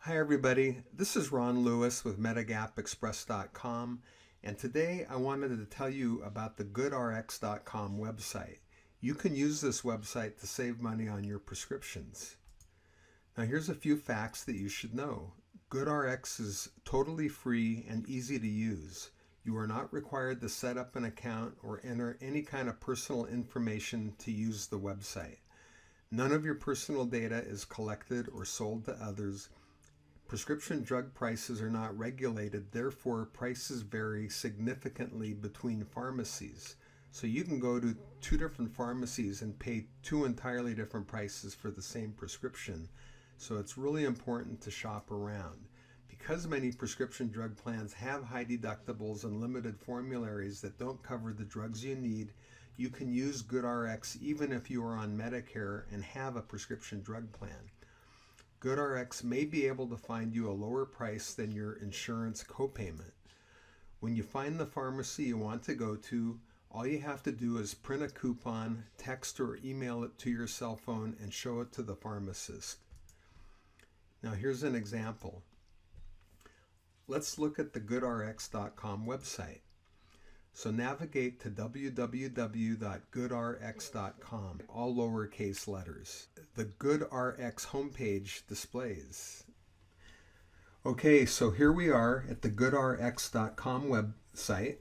Hi everybody, this is Ron Lewis with MedigapExpress.com, and today I wanted to tell you about the GoodRx.com website. You can use this website to save money on your prescriptions. Now here's a few facts that you should know. GoodRx is totally free and easy to use. You are not required to set up an account or enter any kind of personal information to use the website. None of your personal data is collected or sold to others. Prescription drug prices are not regulated, therefore prices vary significantly between pharmacies. So you can go to two different pharmacies and pay two entirely different prices for the same prescription. So it's really important to shop around. Because many prescription drug plans have high deductibles and limited formularies that don't cover the drugs you need, you can use GoodRx even if you are on Medicare and have a prescription drug plan. GoodRx may be able to find you a lower price than your insurance copayment. When you find the pharmacy you want to go to, all you have to do is print a coupon, text or email it to your cell phone, and show it to the pharmacist. Now here's an example. Let's look at the GoodRx.com website. So navigate to www.goodrx.com, all lowercase letters. The GoodRx homepage displays. Okay, so here we are at the GoodRx.com website,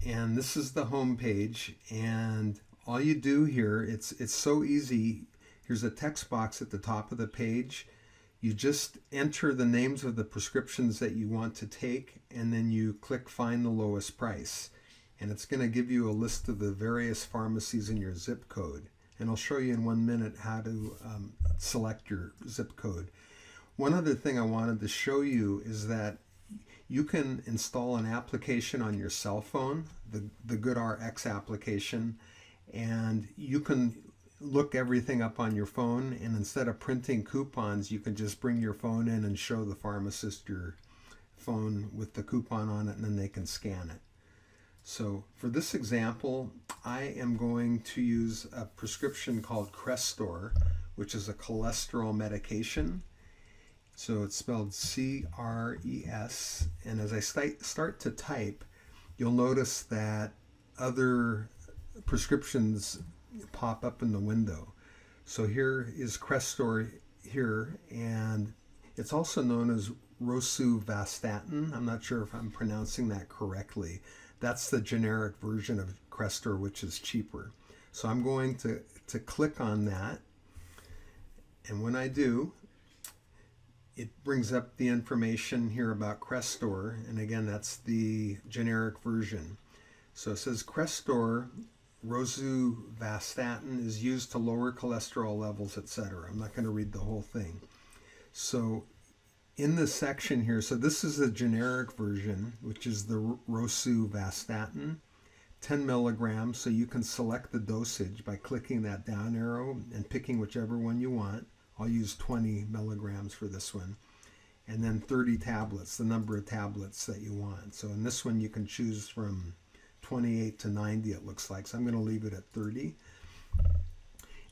and this is the homepage, and all you do here, it's so easy. Here's a text box at the top of the page. You just enter the names of the prescriptions that you want to take, and then you click Find the Lowest Price. And it's going to give you a list of the various pharmacies in your zip code. And I'll show you in 1 minute how to select your zip code. One other thing I wanted to show you is that you can install an application on your cell phone, the GoodRx application, and you can look everything up on your phone, and instead of printing coupons, you can just bring your phone in and show the pharmacist your phone with the coupon on it, and then they can scan it. So for this example, I am going to use a prescription called Crestor, which is a cholesterol medication. So it's spelled C-R-E-S. And as I start to type, you'll notice that other prescriptions pop up in the window. So here is Crestor here, and it's also known as rosuvastatin. I'm not sure if I'm pronouncing that correctly. That's the generic version of Crestor, which is cheaper. So I'm going to click on that. And when I do, it brings up the information here about Crestor. And again, that's the generic version. So it says Crestor rosuvastatin is used to lower cholesterol levels, etc. I'm not going to read the whole thing. So in this section here, so this is the generic version, which is the rosuvastatin, 10 milligrams. So you can select the dosage by clicking that down arrow and picking whichever one you want. I'll use 20 milligrams for this one. And then 30 tablets, the number of tablets that you want. So in this one, you can choose from 28 to 90, it looks like. So I'm going to leave it at 30.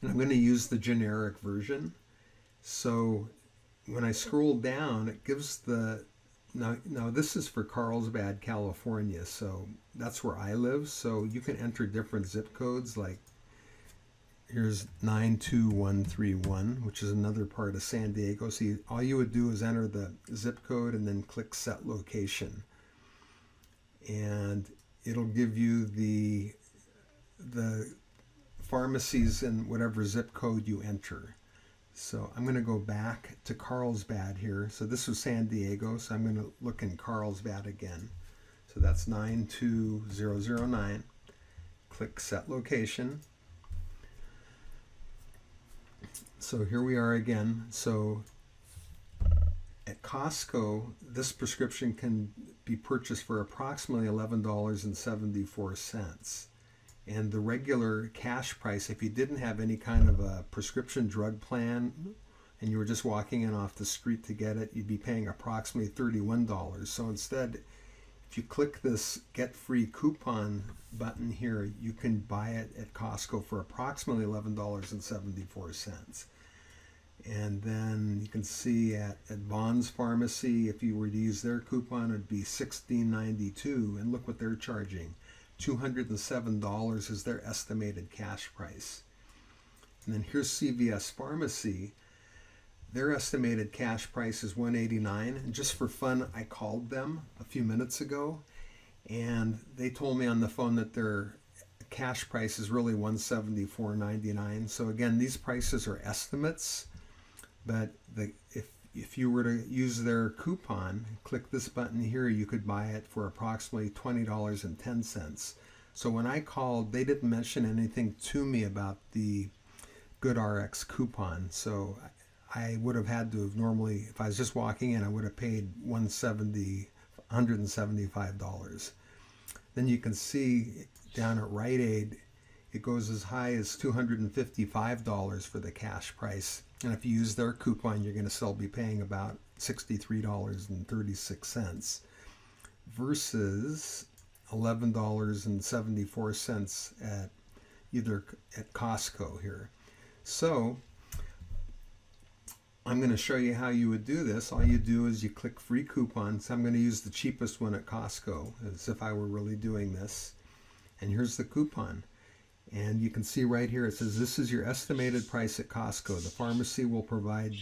And I'm going to use the generic version. So when I scroll down, it gives the, now this is for Carlsbad, California, so that's where I live. So you can enter different zip codes, like here's 92131, which is another part of San Diego. So all you would do is enter the zip code and then click Set Location. And it'll give you the pharmacies in whatever zip code you enter. So I'm going to go back to Carlsbad here. So this was San Diego, so I'm going to look in Carlsbad again. So that's 92009. Click Set Location. So here we are again. So at Costco, this prescription can be purchased for approximately $11.74. And the regular cash price, if you didn't have any kind of a prescription drug plan and you were just walking in off the street to get it, you'd be paying approximately $31. So instead, if you click this Get Free Coupon button here, you can buy it at Costco for approximately $11.74. And then you can see at Vaughn's Pharmacy, if you were to use their coupon, it'd be $16.92. And look what they're charging. $207 is their estimated cash price. And then here's CVS Pharmacy. Their estimated cash price is $189. And just for fun, I called them a few minutes ago, and they told me on the phone that their cash price is really $174.99. So again, these prices are estimates, but if you were to use their coupon, click this button here, you could buy it for approximately $20.10. So when I called, they didn't mention anything to me about the GoodRx coupon. So I would have had to have normally, if I was just walking in, I would have paid $175. Then you can see down at Rite Aid, it goes as high as $255 for the cash price. And if you use their coupon, you're going to still be paying about $63.36 versus $11.74 at either at Costco here. So I'm going to show you how you would do this. All you do is you click free coupons. I'm going to use the cheapest one at Costco as if I were really doing this. And here's the coupon. And you can see right here, it says this is your estimated price at Costco. The pharmacy will provide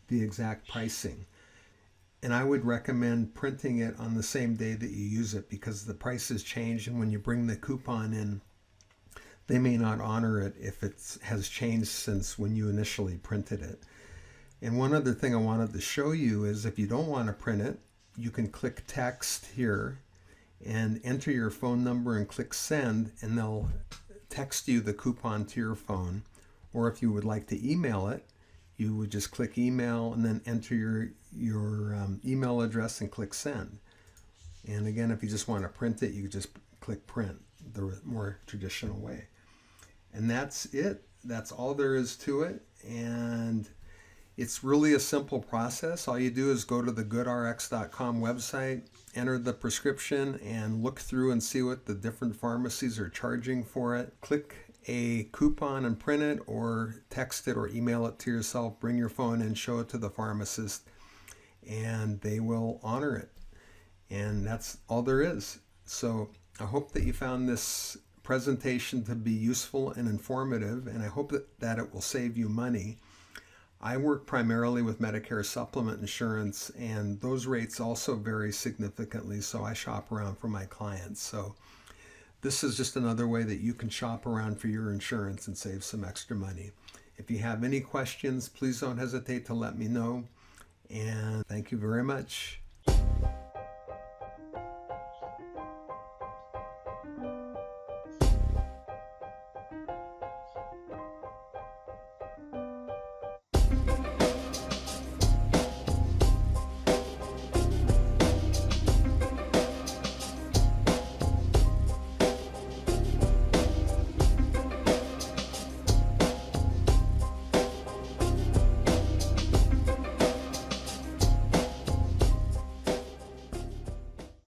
the exact pricing. And I would recommend printing it on the same day that you use it, because the prices change, and when you bring the coupon in, they may not honor it if it has changed since when you initially printed it. And one other thing I wanted to show you is if you don't want to print it, you can click text here and enter your phone number and click send, and they'll text you the coupon to your phone. Or if you would like to email it, you would just click email and then enter your email address and click send. And again, if you just want to print it, you just click print, the more traditional way. And that's it. That's all there is to it. And it's really a simple process. All you do is go to the GoodRx.com website, enter the prescription, and look through and see what the different pharmacies are charging for it. Click a coupon and print it, or text it or email it to yourself. Bring your phone and show it to the pharmacist, and they will honor it. And that's all there is. So I hope that you found this presentation to be useful and informative, and I hope that it will save you money. I work primarily with Medicare Supplement insurance, and those rates also vary significantly, so I shop around for my clients. So this is just another way that you can shop around for your insurance and save some extra money. If you have any questions, please don't hesitate to let me know, and thank you very much.